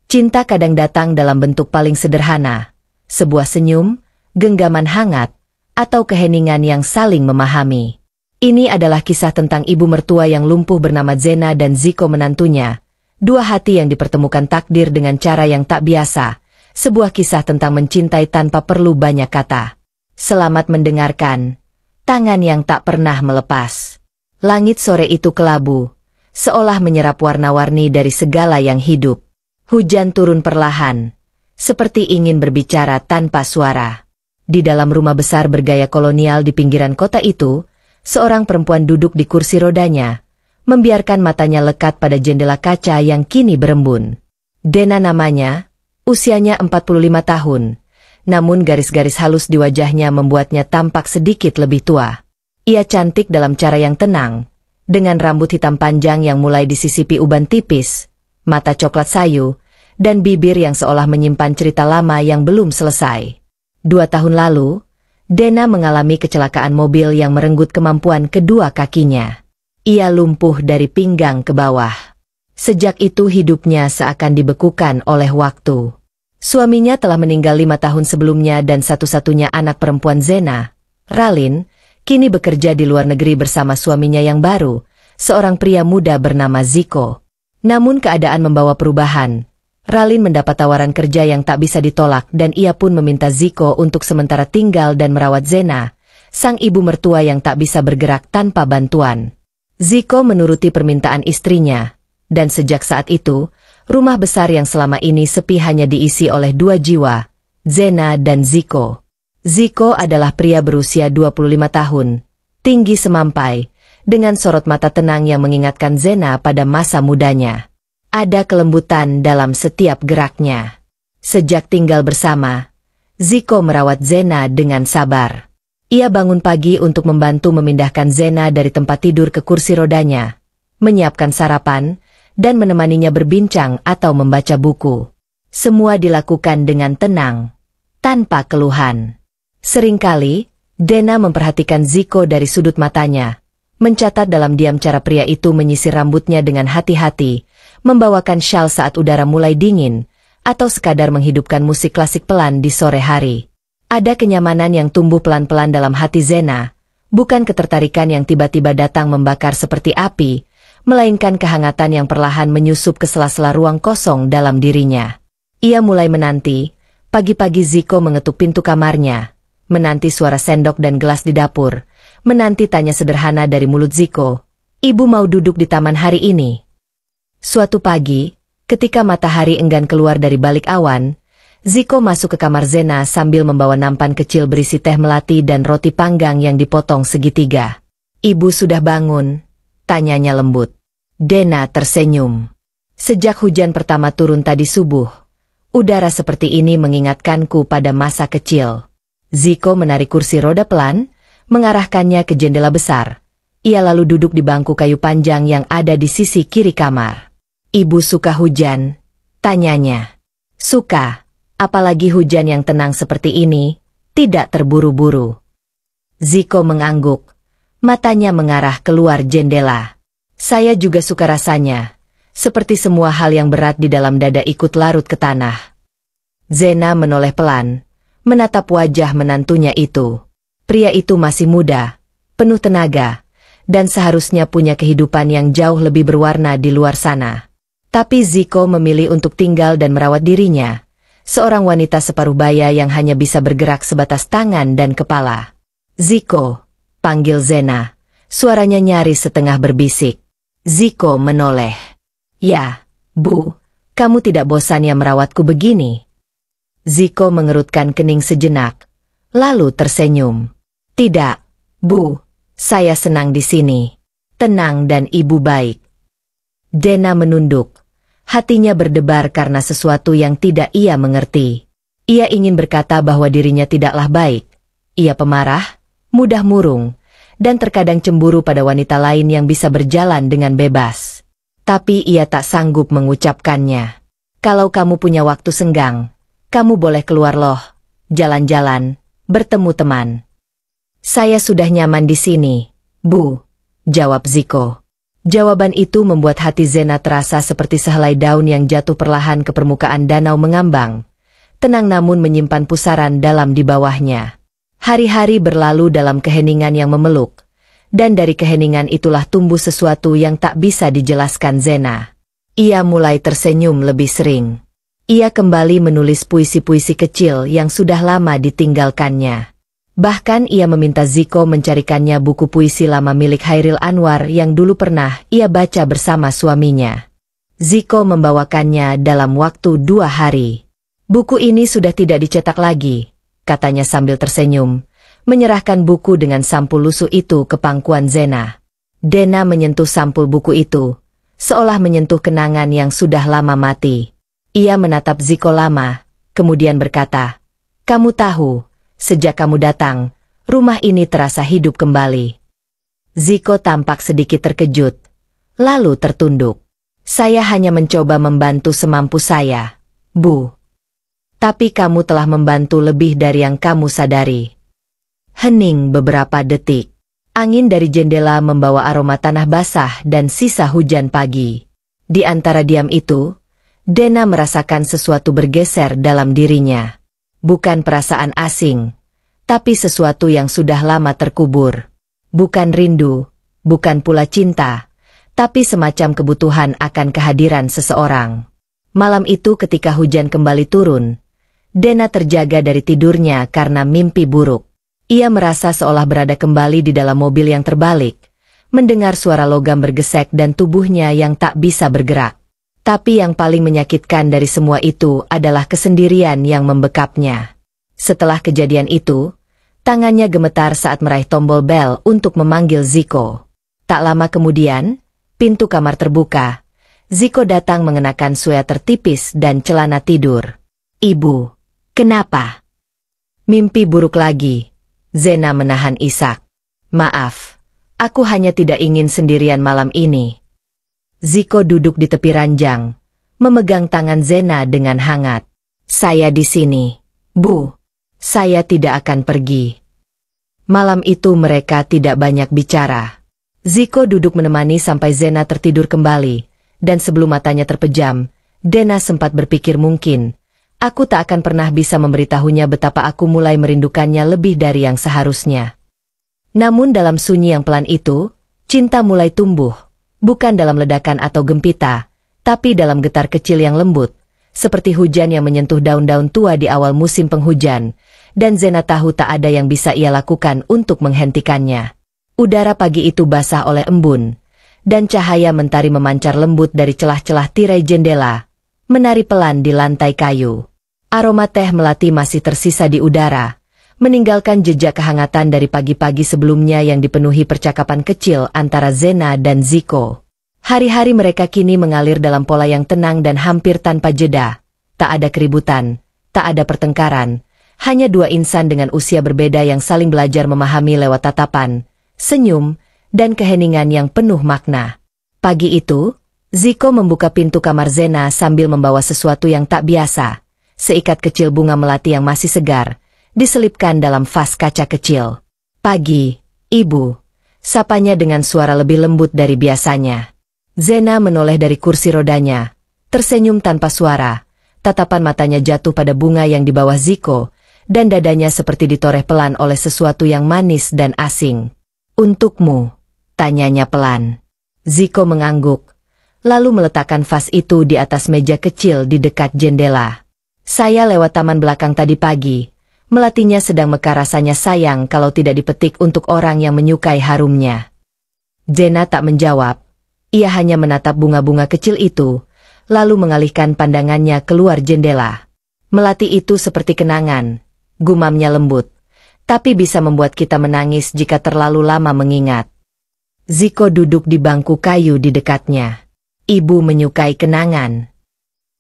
Cinta kadang datang dalam bentuk paling sederhana, sebuah senyum, genggaman hangat, atau keheningan yang saling memahami. Ini adalah kisah tentang ibu mertua yang lumpuh bernama Zena dan Ziko menantunya, dua hati yang dipertemukan takdir dengan cara yang tak biasa, sebuah kisah tentang mencintai tanpa perlu banyak kata. Selamat mendengarkan. Tangan yang tak pernah melepas. Langit sore itu kelabu, seolah menyerap warna-warni dari segala yang hidup. Hujan turun perlahan, seperti ingin berbicara tanpa suara. Di dalam rumah besar bergaya kolonial di pinggiran kota itu, seorang perempuan duduk di kursi rodanya, membiarkan matanya lekat pada jendela kaca yang kini berembun. Dena namanya, usianya 45 tahun, namun garis-garis halus di wajahnya membuatnya tampak sedikit lebih tua. Ia cantik dalam cara yang tenang, dengan rambut hitam panjang yang mulai disisipi uban tipis, mata coklat sayu, dan bibir yang seolah menyimpan cerita lama yang belum selesai. 2 tahun lalu, Dena mengalami kecelakaan mobil yang merenggut kemampuan kedua kakinya. Ia lumpuh dari pinggang ke bawah. Sejak itu hidupnya seakan dibekukan oleh waktu. Suaminya telah meninggal 5 tahun sebelumnya dan satu-satunya anak perempuan Zena, Ralin, kini bekerja di luar negeri bersama suaminya yang baru, seorang pria muda bernama Ziko. Namun keadaan membawa perubahan. Ralin mendapat tawaran kerja yang tak bisa ditolak dan ia pun meminta Ziko untuk sementara tinggal dan merawat Zena, sang ibu mertua yang tak bisa bergerak tanpa bantuan. Ziko menuruti permintaan istrinya, dan sejak saat itu, rumah besar yang selama ini sepi hanya diisi oleh 2 jiwa, Zena dan Ziko. Ziko adalah pria berusia 25 tahun, tinggi semampai, dengan sorot mata tenang yang mengingatkan Zena pada masa mudanya. Ada kelembutan dalam setiap geraknya. Sejak tinggal bersama, Ziko merawat Zena dengan sabar. Ia bangun pagi untuk membantu memindahkan Zena dari tempat tidur ke kursi rodanya, menyiapkan sarapan, dan menemaninya berbincang atau membaca buku. Semua dilakukan dengan tenang, tanpa keluhan. Seringkali, Dena memperhatikan Ziko dari sudut matanya, mencatat dalam diam cara pria itu menyisir rambutnya dengan hati-hati, membawakan syal saat udara mulai dingin, atau sekadar menghidupkan musik klasik pelan di sore hari. Ada kenyamanan yang tumbuh pelan-pelan dalam hati Zena, bukan ketertarikan yang tiba-tiba datang membakar seperti api, melainkan kehangatan yang perlahan menyusup ke sela-sela ruang kosong dalam dirinya. Ia mulai menanti, pagi-pagi Ziko mengetuk pintu kamarnya, menanti suara sendok dan gelas di dapur, menanti tanya sederhana dari mulut Ziko, "Ibu mau duduk di taman hari ini?" Suatu pagi, ketika matahari enggan keluar dari balik awan, Ziko masuk ke kamar Zena sambil membawa nampan kecil berisi teh melati dan roti panggang yang dipotong segitiga. "Ibu sudah bangun?" tanyanya lembut. Dena tersenyum. "Sejak hujan pertama turun tadi subuh, udara seperti ini mengingatkanku pada masa kecil." Ziko menarik kursi roda pelan, mengarahkannya ke jendela besar. Ia lalu duduk di bangku kayu panjang yang ada di sisi kiri kamar. "Ibu suka hujan?" tanyanya. "Suka, apalagi hujan yang tenang seperti ini, tidak terburu-buru." Ziko mengangguk, matanya mengarah keluar jendela. "Saya juga suka rasanya, seperti semua hal yang berat di dalam dada ikut larut ke tanah." Zena menoleh pelan, menatap wajah menantunya itu. Pria itu masih muda, penuh tenaga, dan seharusnya punya kehidupan yang jauh lebih berwarna di luar sana. Tapi Ziko memilih untuk tinggal dan merawat dirinya, seorang wanita separuh baya yang hanya bisa bergerak sebatas tangan dan kepala. "Ziko," panggil Zena, suaranya nyaris setengah berbisik. Ziko menoleh. "Ya, Bu, kamu tidak bosan ya merawatku begini?" Ziko mengerutkan kening sejenak, lalu tersenyum. "Tidak, Bu, saya senang di sini. Tenang dan ibu baik." Dena menunduk. Hatinya berdebar karena sesuatu yang tidak ia mengerti. Ia ingin berkata bahwa dirinya tidaklah baik. Ia pemarah, mudah murung, dan terkadang cemburu pada wanita lain yang bisa berjalan dengan bebas. Tapi ia tak sanggup mengucapkannya. "Kalau kamu punya waktu senggang, kamu boleh keluar loh, jalan-jalan, bertemu teman." "Saya sudah nyaman di sini, Bu," jawab Ziko. Jawaban itu membuat hati Zena terasa seperti sehelai daun yang jatuh perlahan ke permukaan danau mengambang. Tenang namun menyimpan pusaran dalam di bawahnya. Hari-hari berlalu dalam keheningan yang memeluk. Dan dari keheningan itulah tumbuh sesuatu yang tak bisa dijelaskan Zena. Ia mulai tersenyum lebih sering. Ia kembali menulis puisi-puisi kecil yang sudah lama ditinggalkannya. Bahkan ia meminta Ziko mencarikannya buku puisi lama milik Hairil Anwar yang dulu pernah ia baca bersama suaminya. Ziko membawakannya dalam waktu 2 hari. Buku ini sudah tidak dicetak lagi, katanya sambil tersenyum, menyerahkan buku dengan sampul lusuh itu ke pangkuan Zena. Dena menyentuh sampul buku itu, seolah menyentuh kenangan yang sudah lama mati. Ia menatap Ziko lama, kemudian berkata, "Kamu tahu, sejak kamu datang, rumah ini terasa hidup kembali." Ziko tampak sedikit terkejut, lalu tertunduk. "Saya hanya mencoba membantu semampu saya, Bu. Tapi kamu telah membantu lebih dari yang kamu sadari." Hening beberapa detik. Angin dari jendela membawa aroma tanah basah dan sisa hujan pagi. Di antara diam itu, Dena merasakan sesuatu bergeser dalam dirinya. Bukan perasaan asing, tapi sesuatu yang sudah lama terkubur. Bukan rindu, bukan pula cinta, tapi semacam kebutuhan akan kehadiran seseorang. Malam itu ketika hujan kembali turun, Dena terjaga dari tidurnya karena mimpi buruk. Ia merasa seolah berada kembali di dalam mobil yang terbalik, mendengar suara logam bergesek dan tubuhnya yang tak bisa bergerak. Tapi yang paling menyakitkan dari semua itu adalah kesendirian yang membekapnya. Setelah kejadian itu, tangannya gemetar saat meraih tombol bel untuk memanggil Ziko. Tak lama kemudian, pintu kamar terbuka. Ziko datang mengenakan sweater tipis dan celana tidur. "Ibu, kenapa?" "Mimpi buruk lagi." Zena menahan isak. "Maaf, aku hanya tidak ingin sendirian malam ini." Ziko duduk di tepi ranjang, memegang tangan Zena dengan hangat. "Saya di sini, Bu. Saya tidak akan pergi." Malam itu mereka tidak banyak bicara. Ziko duduk menemani sampai Zena tertidur kembali, dan sebelum matanya terpejam, Dena sempat berpikir mungkin, aku tak akan pernah bisa memberitahunya betapa aku mulai merindukannya lebih dari yang seharusnya. Namun dalam sunyi yang pelan itu, cinta mulai tumbuh. Bukan dalam ledakan atau gempita, tapi dalam getar kecil yang lembut, seperti hujan yang menyentuh daun-daun tua di awal musim penghujan, dan Zena tahu tak ada yang bisa ia lakukan untuk menghentikannya. Udara pagi itu basah oleh embun, dan cahaya mentari memancar lembut dari celah-celah tirai jendela, menari pelan di lantai kayu. Aroma teh melati masih tersisa di udara, meninggalkan jejak kehangatan dari pagi-pagi sebelumnya yang dipenuhi percakapan kecil antara Zena dan Ziko. Hari-hari mereka kini mengalir dalam pola yang tenang dan hampir tanpa jeda. Tak ada keributan, tak ada pertengkaran, hanya dua insan dengan usia berbeda yang saling belajar memahami lewat tatapan, senyum, dan keheningan yang penuh makna. Pagi itu, Ziko membuka pintu kamar Zena sambil membawa sesuatu yang tak biasa, seikat kecil bunga melati yang masih segar, diselipkan dalam vas kaca kecil. "Pagi, Ibu," sapanya dengan suara lebih lembut dari biasanya. Zena menoleh dari kursi rodanya, tersenyum tanpa suara, tatapan matanya jatuh pada bunga yang di bawah Ziko, dan dadanya seperti ditoreh pelan oleh sesuatu yang manis dan asing. "Untukmu," tanyanya pelan. Ziko mengangguk, lalu meletakkan vas itu di atas meja kecil di dekat jendela. "Saya lewat taman belakang tadi pagi. Melatinya sedang mekar, rasanya sayang kalau tidak dipetik untuk orang yang menyukai harumnya." Zena tak menjawab. Ia hanya menatap bunga-bunga kecil itu, lalu mengalihkan pandangannya keluar jendela. "Melati itu seperti kenangan," gumamnya lembut, "tapi bisa membuat kita menangis jika terlalu lama mengingat." Ziko duduk di bangku kayu di dekatnya. "Ibu menyukai kenangan?"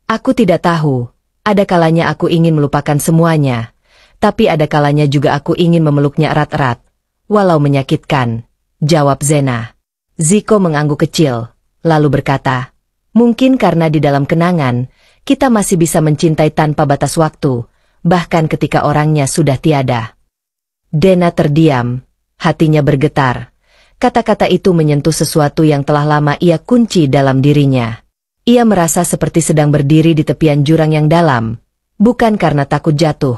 "Aku tidak tahu. Ada kalanya aku ingin melupakan semuanya. Tapi ada kalanya juga aku ingin memeluknya erat-erat, walau menyakitkan," jawab Zena. Ziko mengangguk kecil, lalu berkata, "Mungkin karena di dalam kenangan, kita masih bisa mencintai tanpa batas waktu, bahkan ketika orangnya sudah tiada." Dena terdiam, hatinya bergetar, Kata-kata itu menyentuh sesuatu yang telah lama ia kunci dalam dirinya. Ia merasa seperti sedang berdiri di tepian jurang yang dalam, bukan karena takut jatuh,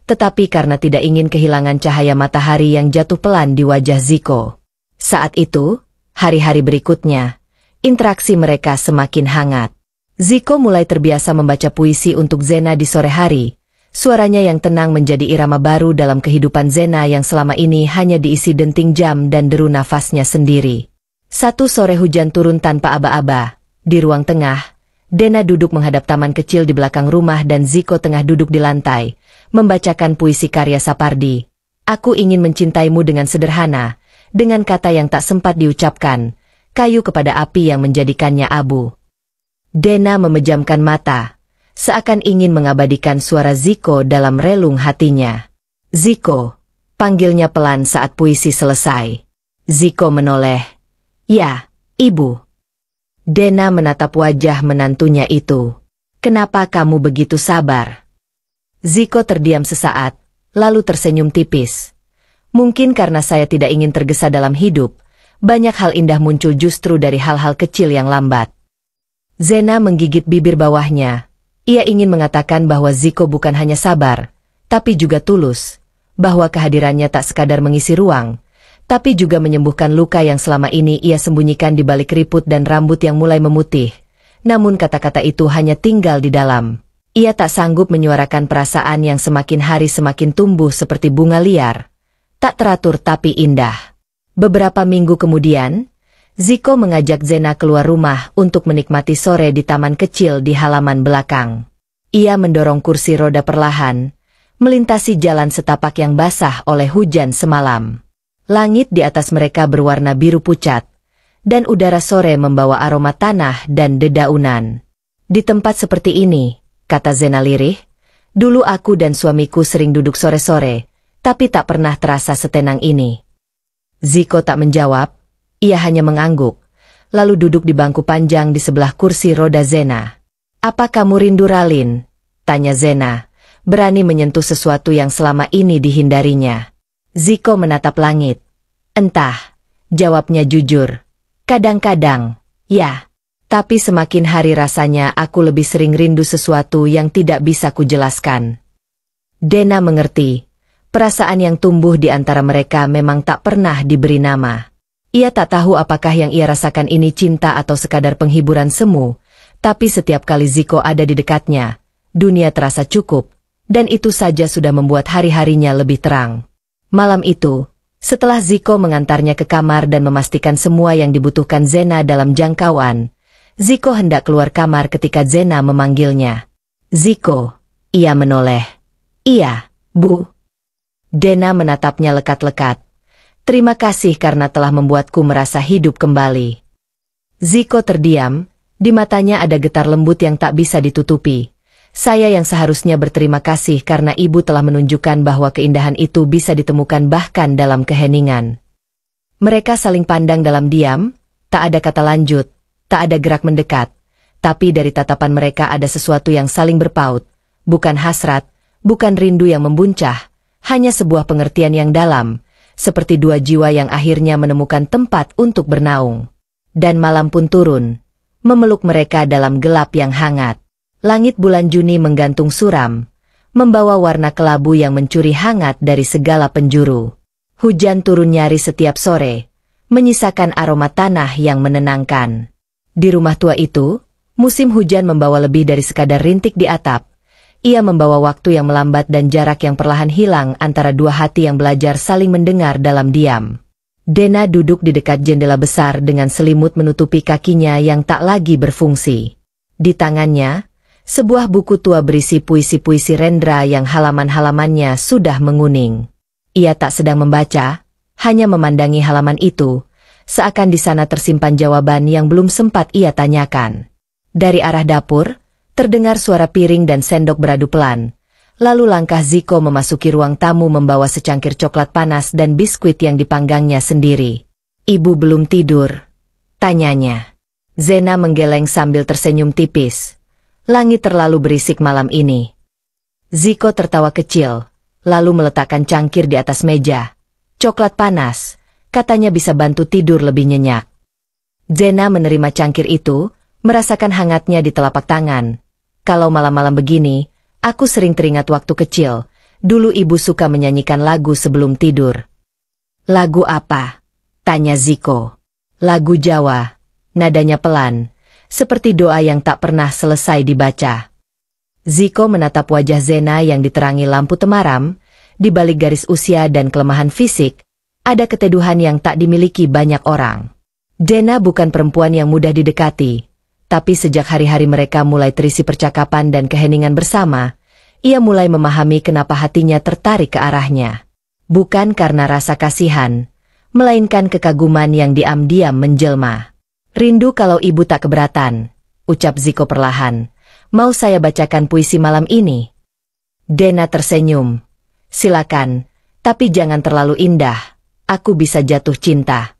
tetapi karena tidak ingin kehilangan cahaya matahari yang jatuh pelan di wajah Zico. Saat itu, hari-hari berikutnya, interaksi mereka semakin hangat. Zico mulai terbiasa membaca puisi untuk Zena di sore hari. Suaranya yang tenang menjadi irama baru dalam kehidupan Zena yang selama ini hanya diisi denting jam dan deru nafasnya sendiri. Satu sore hujan turun tanpa aba-aba. Di ruang tengah, Dena duduk menghadap taman kecil di belakang rumah dan Zico tengah duduk di lantai, membacakan puisi karya Sapardi. Aku ingin mencintaimu dengan sederhana, dengan kata yang tak sempat diucapkan, kayu kepada api yang menjadikannya abu. Dena memejamkan mata, seakan ingin mengabadikan suara Zico dalam relung hatinya. Zico, panggilnya pelan saat puisi selesai. Zico menoleh. Ya, Ibu. Dena menatap wajah menantunya itu. Kenapa kamu begitu sabar? Zico terdiam sesaat, lalu tersenyum tipis. Mungkin karena saya tidak ingin tergesa dalam hidup, banyak hal indah muncul justru dari hal-hal kecil yang lambat. Zena menggigit bibir bawahnya. Ia ingin mengatakan bahwa Zico bukan hanya sabar, tapi juga tulus, bahwa kehadirannya tak sekadar mengisi ruang, tapi juga menyembuhkan luka yang selama ini ia sembunyikan di balik keriput dan rambut yang mulai memutih. Namun kata-kata itu hanya tinggal di dalam. Ia tak sanggup menyuarakan perasaan yang semakin hari semakin tumbuh seperti bunga liar. Tak teratur tapi indah. Beberapa minggu kemudian, Zico mengajak Zena keluar rumah untuk menikmati sore di taman kecil di halaman belakang. Ia mendorong kursi roda perlahan, melintasi jalan setapak yang basah oleh hujan semalam. Langit di atas mereka berwarna biru pucat, dan udara sore membawa aroma tanah dan dedaunan. Di tempat seperti ini, kata Zena lirih, dulu aku dan suamiku sering duduk sore-sore, tapi tak pernah terasa setenang ini. Zico tak menjawab. Ia hanya mengangguk, lalu duduk di bangku panjang di sebelah kursi roda Zena. Apa kamu rindu Ralin? Tanya Zena, berani menyentuh sesuatu yang selama ini dihindarinya. Zico menatap langit. Entah, jawabnya jujur. Kadang-kadang, ya. Tapi semakin hari rasanya aku lebih sering rindu sesuatu yang tidak bisa kujelaskan. Dena mengerti. Perasaan yang tumbuh di antara mereka memang tak pernah diberi nama. Ia tak tahu apakah yang ia rasakan ini cinta atau sekadar penghiburan semu, tapi setiap kali Zico ada di dekatnya, dunia terasa cukup, dan itu saja sudah membuat hari-harinya lebih terang. Malam itu, setelah Zico mengantarnya ke kamar dan memastikan semua yang dibutuhkan Zena dalam jangkauan, Zico hendak keluar kamar ketika Zena memanggilnya. Zico, ia menoleh. Iya, Bu. Dena menatapnya lekat-lekat. Terima kasih karena telah membuatku merasa hidup kembali. Zico terdiam, di matanya ada getar lembut yang tak bisa ditutupi. Saya yang seharusnya berterima kasih karena ibu telah menunjukkan bahwa keindahan itu bisa ditemukan bahkan dalam keheningan. Mereka saling pandang dalam diam, tak ada kata lanjut, tak ada gerak mendekat, tapi dari tatapan mereka ada sesuatu yang saling berpaut, bukan hasrat, bukan rindu yang membuncah, hanya sebuah pengertian yang dalam, seperti dua jiwa yang akhirnya menemukan tempat untuk bernaung. Dan malam pun turun, memeluk mereka dalam gelap yang hangat. Langit bulan Juni menggantung suram, membawa warna kelabu yang mencuri hangat dari segala penjuru. Hujan turun nyaris setiap sore, menyisakan aroma tanah yang menenangkan. Di rumah tua itu, musim hujan membawa lebih dari sekadar rintik di atap. Ia membawa waktu yang melambat dan jarak yang perlahan hilang antara dua hati yang belajar saling mendengar dalam diam. Dena duduk di dekat jendela besar dengan selimut menutupi kakinya yang tak lagi berfungsi. Di tangannya, sebuah buku tua berisi puisi-puisi Rendra yang halaman-halamannya sudah menguning. Ia tak sedang membaca, hanya memandangi halaman itu, seakan di sana tersimpan jawaban yang belum sempat ia tanyakan. Dari arah dapur, terdengar suara piring dan sendok beradu pelan. Lalu langkah Zico memasuki ruang tamu membawa secangkir coklat panas dan biskuit yang dipanggangnya sendiri. Ibu belum tidur? Tanyanya. Zena menggeleng sambil tersenyum tipis. Langit terlalu berisik malam ini. Zico tertawa kecil, lalu meletakkan cangkir di atas meja. Coklat panas, katanya bisa bantu tidur lebih nyenyak. Zena menerima cangkir itu, merasakan hangatnya di telapak tangan. Kalau malam-malam begini, aku sering teringat waktu kecil. Dulu ibu suka menyanyikan lagu sebelum tidur. Lagu apa? Tanya Ziko. Lagu Jawa. Nadanya pelan, seperti doa yang tak pernah selesai dibaca. Ziko menatap wajah Zena yang diterangi lampu temaram. Di balik garis usia dan kelemahan fisik, ada keteduhan yang tak dimiliki banyak orang. Zena bukan perempuan yang mudah didekati, tapi sejak hari-hari mereka mulai terisi percakapan dan keheningan bersama, ia mulai memahami kenapa hatinya tertarik ke arahnya. Bukan karena rasa kasihan, melainkan kekaguman yang diam-diam menjelma. Rindu kalau ibu tak keberatan, ucap Ziko perlahan. Mau saya bacakan puisi malam ini? Zena tersenyum. Silakan, tapi jangan terlalu indah, aku bisa jatuh cinta.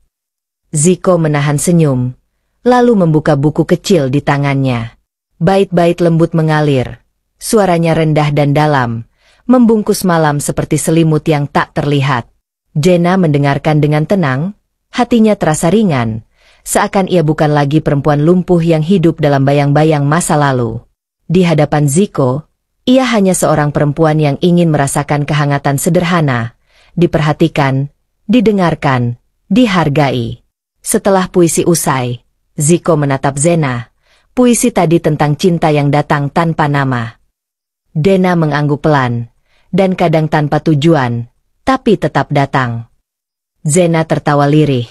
Ziko menahan senyum, lalu membuka buku kecil di tangannya. Bait-bait lembut mengalir, suaranya rendah dan dalam, membungkus malam seperti selimut yang tak terlihat. Zena mendengarkan dengan tenang, hatinya terasa ringan, seakan ia bukan lagi perempuan lumpuh yang hidup dalam bayang-bayang masa lalu. Di hadapan Ziko, ia hanya seorang perempuan yang ingin merasakan kehangatan sederhana, diperhatikan, didengarkan, dihargai. Setelah puisi usai, Ziko menatap Zena. Puisi tadi tentang cinta yang datang tanpa nama. Zena mengangguk pelan, dan kadang tanpa tujuan, tapi tetap datang. Zena tertawa lirih.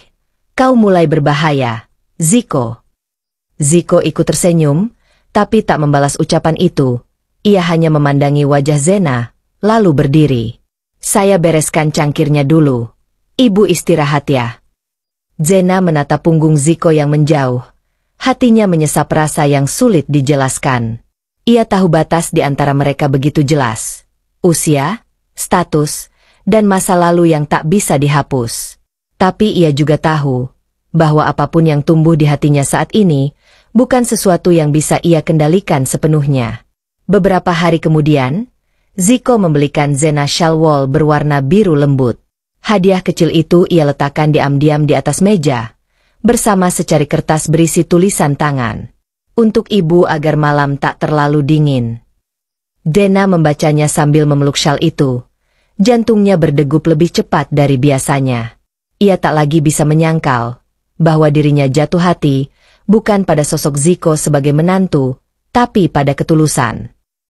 Kau mulai berbahaya, Ziko. Ziko ikut tersenyum, tapi tak membalas ucapan itu. Ia hanya memandangi wajah Zena, lalu berdiri. Saya bereskan cangkirnya dulu. Ibu istirahat ya. Zena menatap punggung Ziko yang menjauh. Hatinya menyesap rasa yang sulit dijelaskan. Ia tahu batas di antara mereka begitu jelas. Usia, status, dan masa lalu yang tak bisa dihapus. Tapi ia juga tahu bahwa apapun yang tumbuh di hatinya saat ini bukan sesuatu yang bisa ia kendalikan sepenuhnya. Beberapa hari kemudian, Ziko membelikan Zena shawl wol berwarna biru lembut. Hadiah kecil itu ia letakkan diam-diam di atas meja, bersama secari kertas berisi tulisan tangan. Untuk ibu agar malam tak terlalu dingin. Zena membacanya sambil memeluk shawl itu. Jantungnya berdegup lebih cepat dari biasanya. Ia tak lagi bisa menyangkal bahwa dirinya jatuh hati, bukan pada sosok Ziko sebagai menantu, tapi pada ketulusan.